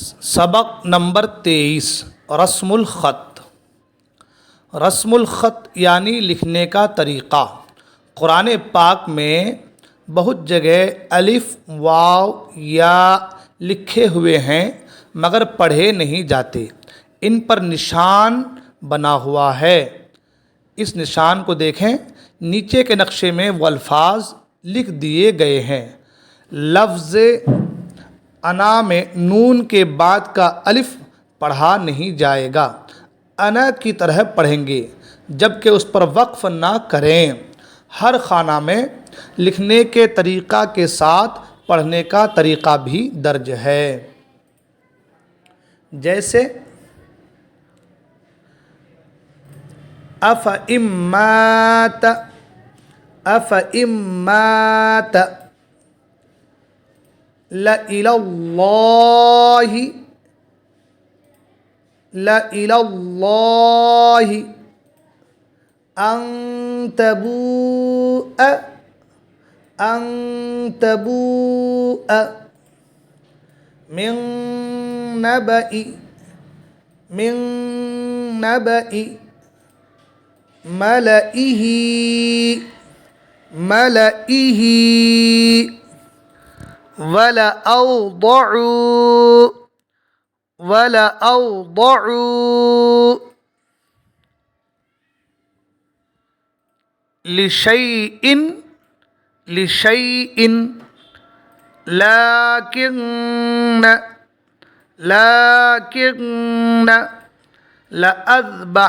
سبق نمبر 23 رسم الخط۔ رسم الخط یعنی لکھنے کا طریقہ۔ قرآن پاک میں بہت جگہ الف واو یا لکھے ہوئے ہیں مگر پڑھے نہیں جاتے، ان پر نشان بنا ہوا ہے۔ اس نشان کو دیکھیں، نیچے کے نقشے میں وہ الفاظ لکھ دیے گئے ہیں۔ لفظ انا میں نون کے بعد کا الف پڑھا نہیں جائے گا، انا کی طرح پڑھیں گے، جبکہ اس پر وقف نہ کریں۔ ہر خانہ میں لکھنے کے طریقہ کے ساتھ پڑھنے کا طریقہ بھی درج ہے، جیسے افامات افامات لَإِلَى اللَّهِ لَإِلَى اللَّهِ أَن تَبُوءَ مِن نَبَإِ مَلَئِهِ وَلَأَوْضَعُوا لِشَيْءٍ لكن لأذبحنه